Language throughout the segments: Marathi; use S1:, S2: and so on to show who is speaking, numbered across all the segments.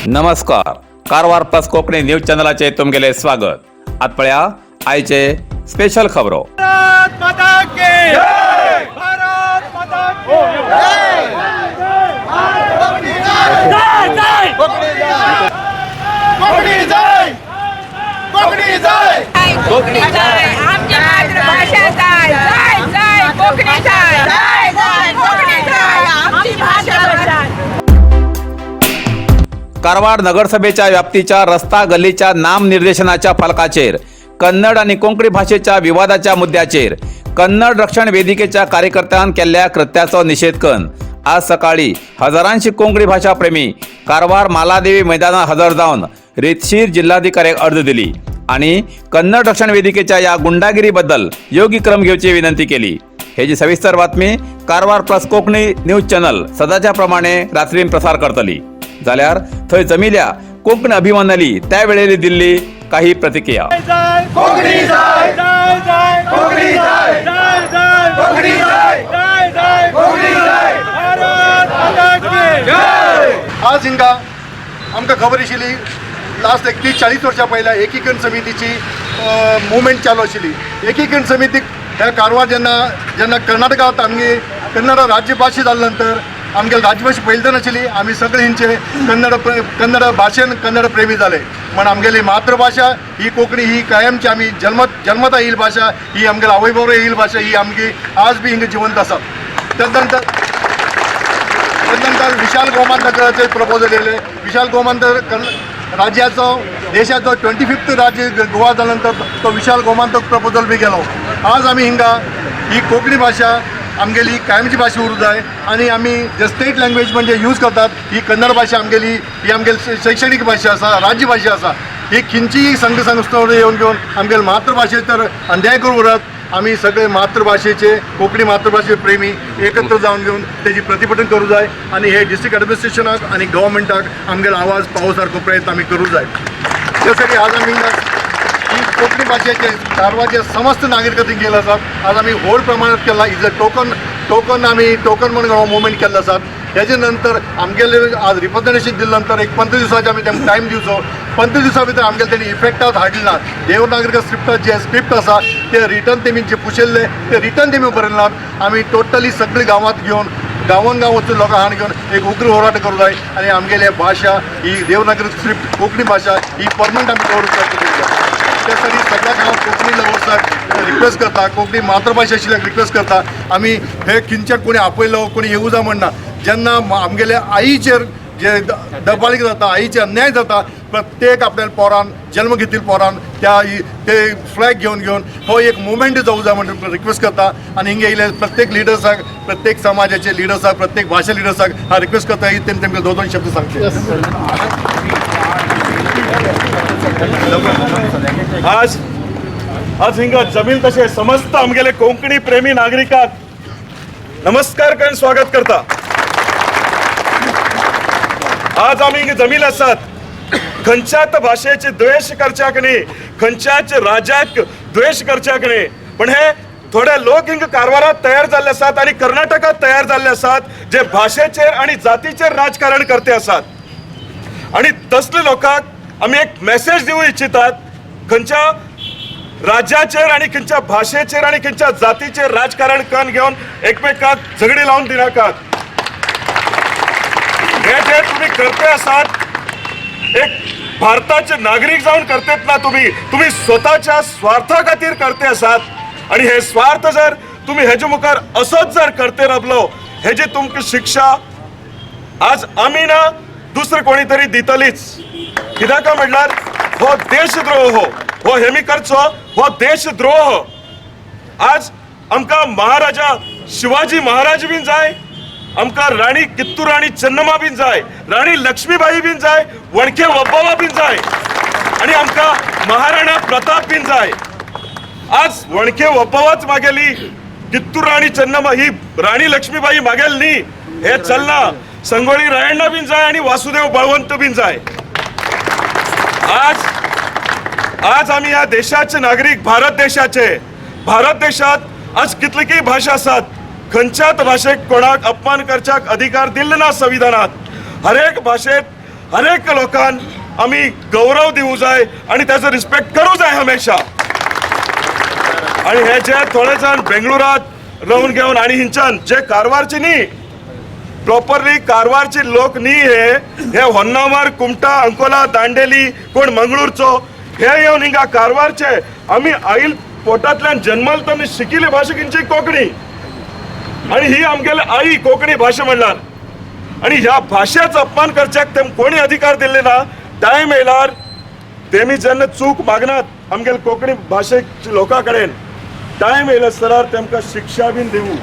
S1: नमस्कार. कारवार प्लस कोकणी न्यूज चॅनलाचे तुमगेले स्वागत. आतपळ्या आयचे स्पेशल खबरो.
S2: भारत माता की जय. भारत माता की जय. कोकणी जय. कोकणी जय. कोकणी जय.
S3: कोकणी जय. आमच्या मातृभाषा जय. जय जय कोकणी जय. जय जय कोकणी जय. आमची भाषा बचाव.
S1: कारवार नगरसभेच्या व्याप्तीच्या रस्ता गल्लीच्या नामनिर्देशनाच्या फलकाचेर कन्नड आणि कोंकणी भाषेच्या विवादाच्या मुद्द्याचेर कन्नड रक्षण वेदिकेच्या कार्यकर्त्यांनी केल्ल्या कृत्याचो निषेध करून आज सकाळी हजारांशी कोंकणी भाषा प्रेमी कारवार मालादेवी मैदानात हजर जावन रितशीर जिल्हाधिकाऱ्याक अर्ज दिली आणि कन्नड रक्षण वेदिकेच्या या गुंडागिरीबद्दल योग्य क्रम घेवची विनंती केली. हेची सविस्तर बातमी Karwar plus Konkani news channel सदाच्या प्रमाणे रात्रीन प्रसार करतली. जाल्यार थंय जमिल्या कोंकण अभिमानाली त्या वेळेली दिल्ली काही प्रतिक्रिया.
S2: कोकणी जय. जय जय कोकणी जय. जय जय कोकणी जय. जय जय कोकणी जय. भारत माता की जय.
S4: आज हिंगा आमकां खबर आशिल्ली लास्ट 30-40 वर्सां पयल्या एकीकरण समितीची मुवमेंट चालू आशिल्ली. एकीकरण समितीक ह्या कारवार जेन्ना कर्नाटकांत आमगे कन्नड राज्यभाषा जाल्या नंतर आमगे राज्यभाषा पयलीं नाशिल्ली. आमी सगळे हिंचे कन्नड भाशेन कन्नड प्रेमी जाले. पण आमगेली मातृभाषा ही कोंकणी ही कायमची आमी जन्मता येईल भाषा ही आमगेली आवय बापूय येईल भाषा ही आमगी आज बी हिंगा जिवंत आसा. त्यानंतर विशाल गोमांतकाचे प्रपोजल येयले. विशाल गोमांतक राज्याचो देशाचो 25th राज्य गोवा जाल्या नंतर तो विशाल गोमांतक प्रपोजल बी गेलो. आज आमी हिंगा ही कोंकणी भाषा आमगेली कायमची भाषा उरूं जाय आणि आमी जे स्टेट लँग्वेज म्हणजे यूज करतात ही कन्नड भाषा आमगेली ही आमगेली शैक्षणिक भाषा आसा राज्य भाषा आसा. ही खिंचीय संघ संस्था येवन घेवन आमगेले मातृभाषे तर अन्याय करून उरत. आमी सगळे मातृभाषेचे कोंकणी मातृभाषे प्रेमी एकत्र जावन घेवन तेजी प्रतिभटन करूं जाय आणि हे डिस्ट्रिक्ट ॲडमिनिस्ट्रेशनाक आणि गव्हर्मेंटाक आमगेलो आवाज पावो सारको प्रयत्न आमी करूं जाय. त्यासाठी आज आमी ही कोंकणी भाषेचे कारवारचे समस्त नागरिकांनी केले आसात. आज आमी व्हड प्रमाणात केला. इज अ टोकन आमी टोकन म्हणून हो मुवमेंट केल्लो आसात. हेजे नंतर आमगेले आज रिप्रेझेंटेशन दिले नंतर एक 15 दिवसाचे आमी तेमकां टायम दिवचो. 15 दिवसां भितर आमगेले तेणी इफेक्टात हाडले ना. देवनागरी स्क्रिप्ट आसा ते रिटर्न तेमी जे पुशिल्ले ते रिटर्न तेमी बरयनात. आमी टोटली सगळी गांवांत घेवन गांवान वचून लोकां हाड घेवन एक उग्र होराट करूं जाय आनी आमगेली भाशा ही देवनागरी स्क्रिप्ट कोंकणी भाशा ही परमनंट आमी दवरूंक जाय. त्यासाठी सगळ्या गांवांत कोंकणी लवर्साक रिक्वेस्ट करता कोंकणी मातृभाषा आशिल्ल्याक रिक्वेस्ट करता. आमी हे खिंचन कोणी आपयलो कोणी येवं जा म्हणना. जेन्ना आमगेल्या आईचेर जे दबाळीक जाता आईचे अन्याय जाता प्रत्येक आपल्या पोरान जन्म घेतील पोरान ते फ्लॅग घेवन हो एक मुवमेंट जावं जाय म्हणून रिक्वेस्ट करता. आणि हिंगे येयले प्रत्येक लिडर्साक प्रत्येक समाजाचे लिडर्साक प्रत्येक भाशा लिडर्साक हा रिक्वेस्ट करता. ही तेमकां दोन शब्द सांगते.
S2: आज हिंगा जमीन तसे समस्त आमगेले कोंकणी प्रेमी नागरिकांक नमस्कार करून स्वागत करता. आज आमी हिंगा जमीन आसात खंयच्याच भाशेचे द्वेष करच्याक न्ही खंयच्याच राज्याक द्वेष करच्याक न्ही. पण हे थोडे लोक हिंगा कारवारात तयार जाल्ले आसात आणि कर्नाटकात तयार जाल्ले आसात जे भाशेचेर आणि जातीचेर राजकारण करते आसात. आणि तसले लोकांक आमी एक मेसेज दिवूं इच्छितात. खंयच्या राज्याचेर आणि खंयच्या भाशेचेर आणि खंयच्या जातीचेर राजकारण करून घेवन एकमेकांक झगडी लावून दिनाकात. हे जे तुम्ही करते आसात एक भारताचे नागरिक जाऊन करतेत ना. तुम्ही स्वतःच्या स्वार्था खातीर करते आसात. आणि हे स्वार्थ जर तुम्ही हेजे मुखार असोच जर करते रावलो हेजी तुमकां शिक्षा आज आमी ना दुसरे कोणी तरी दितलीच. कित्याक म्हटल्यार हो देशद्रोह हो हेमी करचो हो देशद्रोह. आज आमकां महाराजा शिवाजी महाराज बीन जाय आमकां राणी कित्तूर राणी चन्नम्मा बीन जाय राणी लक्ष्मीबाई बीन जाय वणके वब्बावा बीन जाय आणि आमकां महाराणा प्रताप बीन जाय. आज वणके वब्बावाच मागेली कित्तूर राणी चन्नम्मा ही राणी लक्ष्मीबाई मागेल न्ही हे चलना. संगोळी रायण्णा बीन जाय आणि वासुदेव बळवंत बीन जाय. आज आम्ही या देशाचे नागरिक भारत देशात आज कितलीकी भाषा आसात. खंयच्याच भाषेक कोणाक अपमान करच्याक अधिकार दिल्लो ना संविधानात. हर एक भाषेत हरेक लोकांक आम्ही गौरव दिवू जाय आणि त्याचं रिस्पेक्ट करू जाय हमेशा. आणि हे जे थोडे जण बेंगळुरात राहून घेऊन आणि हिंच्यान जे कारवारचे न्ही प्रॉपरली कारवारचे लोक न्ही हे होन्नावर कुमटा अंकोला दांडेली कोण मंगळूरचो हे येऊन हिंगा कारवारचे आम्ही आईल पोटांतल्यान जन्मल तर शिकिल्ली भाषा खंयची कोंकणी आणि ही आमगेली आई कोंकणी भाषा म्हणल्यार. आणि ह्या भाषेचा अपमान करच्याक तेम कोणी अधिकार दिले ना. टाइम येयल्यार तेमी जेन्ना चूक मागनात आमगेल कोंकणी भाशेच्या लोकां कडेन टाइम येयला सरार तेमकां शिक्षा बीन दिवू.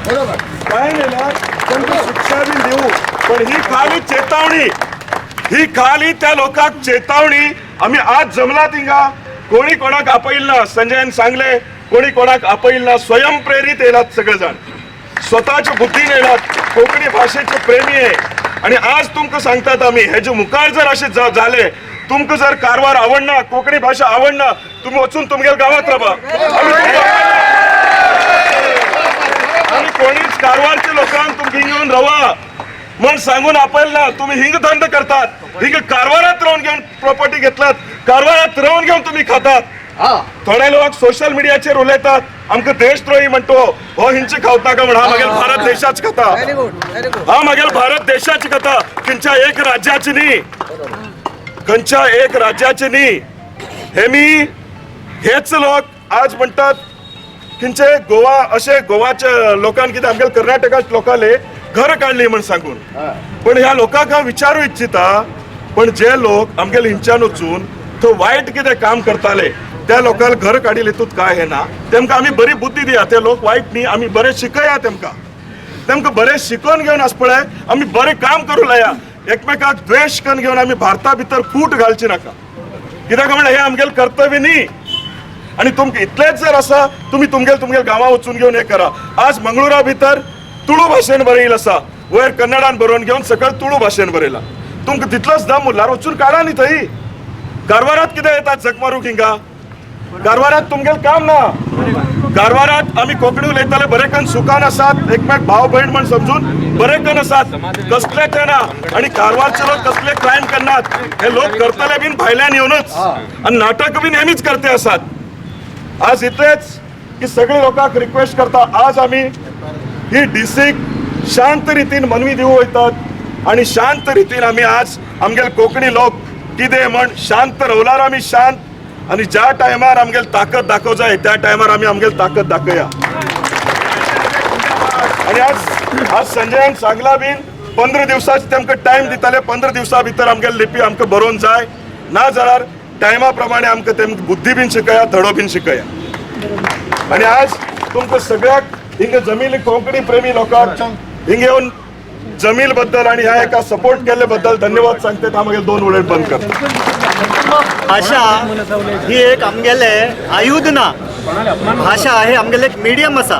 S2: बरोबर टाइम येयल्यार तेमकां शिक्षा बीन दिवू. पण ही खाली चेतावणी ही खाली त्या लोकांक चेतावणी. आम्ही आज जमलात हिंगा कोणी कोणाक आपयिल्ल ना. संजयन सांगले कोणी कोणाक आपयिल्ल ना. स्वयंप्रेरित येयलात सगळे जण स्वतःच्या बुद्धीन येयलात कोंकणी भाषेचे प्रेमी आहे. आणि आज तुमकां सांगतात आम्ही हेजे मुखार जर असे झाले तुमकां जर कारवार आवडना कोंकणी भाषा आवडना तुम्ही वचून तुमगेल गावात राबा. आणि कोणीच कारवारच्या लोकांक तुमकां हिंग येऊन रावा म्हण सांगून आपयला ना. तुम्ही हिंग धंद करतात. हिंग कारवारात राहून घेऊन प्रॉपर्टी घेतलात. कारवारात राहून घेऊन तुम्ही खातात. थोडे लोक सोशल मीडियाचेर उलयतात आमकां देशद्रोही म्हणतो हो हिंचे खावता का म्हण. हा मागेल भारत देशाची कथा. हा मागेल भारत देशाची कथा. खंयच्या एक राज्याची न्ही खंयच्या एक राज्याची न्ही. हेच लोक आज म्हणतात खंयचे गोवा असे गोवाच्या लोकांनी कितें आमगेल कर्नाटकाच्या लोकांले घर काढली म्हण सांगून. पण ह्या लोकांक हांव विचारूं इच्छिता पण जे लोक आमगेल हिंच्यान वचून तो वायट कितें काम करताले त्या लोकांक घर काडील हितूत काय हे ना. तेमकां आमी बरी बुद्धी दिया. ते लोक वायट न्ही आमी बरें शिकया. तेमकां बरें शिकोवन घेवन आस पळय आमी बरें काम करूं लाया. एकमेकाक द्वेश करून घेवन आमी भारता भितर फूट घालची नाका. कित्याक म्हळ्यार हे आमगेल कर्तव्य न्ही. आणि तुमकां इतलेंच जर आसा तुम्ही तुमगेल गांवां वचून घेवन हे करा. आज मंगळुरा भितर तुळू भाशेन बरयिल्लें आसा. वयर कन्नडान बरोवन घेवन सकयल तुळू भाशेन बरयला. तुमकां तितलोच दम उरल्यार वचून काडा न्ही थंय. कारवारात कितें येतात जग मारूंक हिंगा. कारवारात तुमगेल काम ना. कारवारात आमी कोंकणी उलयताले बरे करून सुखान आसात. एकमेक भाव भयण म्हण समजून बरे करून आसात. कसले ते ना. आणि कारवारचे लोक कसले क्रायम करनात. हे लोक करतले बीन भायल्यान येवनच आणि नाटक बीन नेहमीच करते आसात. आज इतलेच की सगळे लोकांक रिक्वेस्ट करता आज आमी ही डीसीक शांत रितीन मनवी दिवू वयतात. आणि शांत रितीन आमी आज आमगेल कोंकणी लोक कितें म्हण शांत रावल्यार आमी शांत. आणि ज्या टायमार आमगेल ताकद दाखोव जाय त्या टायमार आमी आमगेल ताकद दाखया. आणि आज संजयान सांगला बीन 15 दिवसाचे तेमकां टायम दिताले. 15 दिवसां भितर आमगेल लिपी आमकां बरोवन जाय. ना जाल्यार टायमा प्रमाणे आमकां तेमकां बुद्धी बीन शिकया धडो बीन शिकया. आणि आज तुमकां सगळ्याक हिंग जमील कोंकणी प्रेमी लोकांक हिंग येवन जमील बद्दल आणि ह्या एका सपोर्ट केले बद्दल धन्यवाद सांगते. हा मागील 2 उलट बंद करता.
S5: भाषा ही एक आमगेले आयुध ना. भाषा हे आमगेले एक मिडियम आसा.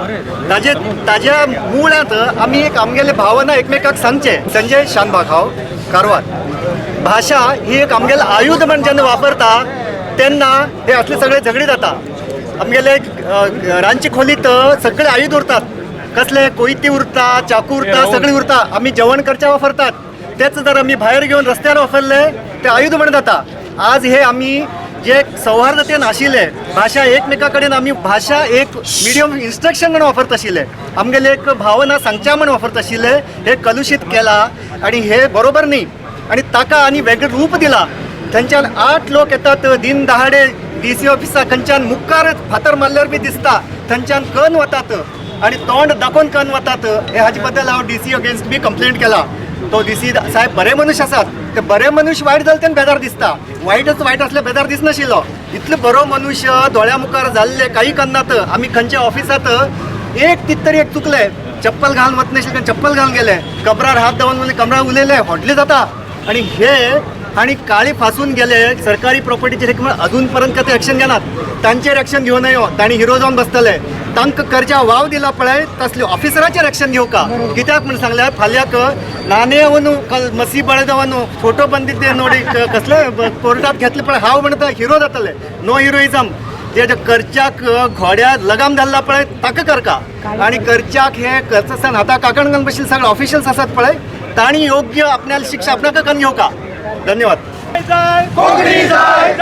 S5: ताज्या मुळांत आमी एक आमगेले भावना एकमेकाक सांगचे. संजय शानबाग हांव कारवार. भाषा ही एक आमगेले आयुध म्हण जेन्ना वापरता तेन्ना हे असले सगळे झगडी जाता. आमगेले रांदचे खोलीत सगळे आयुध उरतात. कसले कोयती उरता चाकू उरता सगळी उरता. आमी जेवण करच्या वापरतात. तेच जर आमी भायर घेवन रस्त्यार वापरले ते आयुध म्हण जाता. आज हे आमी जे सौहार्दतेन आशिल्ले भाषा एकमेका कडेन आमी भाषा एक मिडियम इन्स्ट्रक्शन म्हणून वापरत आशिल्ले. आमगेले एक भावना सांगच्या म्हणून वापरत आशिल्ले. हे कलुशीत केला आणि हे बरोबर न्ही. आणि ताका आनी वेगळें रूप दिला. थंयच्यान 8 लोक येतात दिन दहाडे DC ऑफिसा खंयच्यान मुखार फातर मारल्यार बी दिसता. थंयच्यान कन वतात आणि तोंड दाखोवन कन वतात. हे हाजे बद्दल हांव DC अगेन्स्ट बी कंप्लेंट केला. तो DC साहेब बरे मनुष्य आसात. ते बरे मनुष्य वायट जाले तेन्ना बेजार दिसता. वायटच वायट असले बेजार दिसनाशिल्लो. इतले बरो मनुष्य दोळ्या मुखार जाल्ले काही करनात. आमी खंयच्या ऑफिसात एक कित तरी एक चुकले चप्पल घालून वच नाशिल्ले चप्पल घालून गेले. कबरार हात दवरून कमरार उलयले होडले जाता. आणि हे आणि काळी फासून गेले सरकारी प्रॉपर्टीचेर अजून पर्यंत ते एक्शन घेनात. तांचेर एक्शन घेवन यो. तांणी हिरो जावन बसतले. तांकां करच्या वाव दिला पळय तसले ऑफिसराचेर एक्शन घेवका. कित्याक म्हण सांगल्यार फाल्यांक नाणे अंदू मसी बळेदव अंदू फोटो बंदी नोडी कसले कोर्टात घेतले पळय हांव म्हणटा हिरो जातले. No heroism. जे करच्याक घोड्या लगाम घाल्ला पळय ताका करका. आणि करच्याक हे करसान आतां काकण घालून बशिल्ले सगळे ऑफिशियल्स आसात पळय ताणी योग्य आपल्याला शिक्षा आपल्याला करून घेऊ का. धन्यवाद.
S2: कोकणी जाय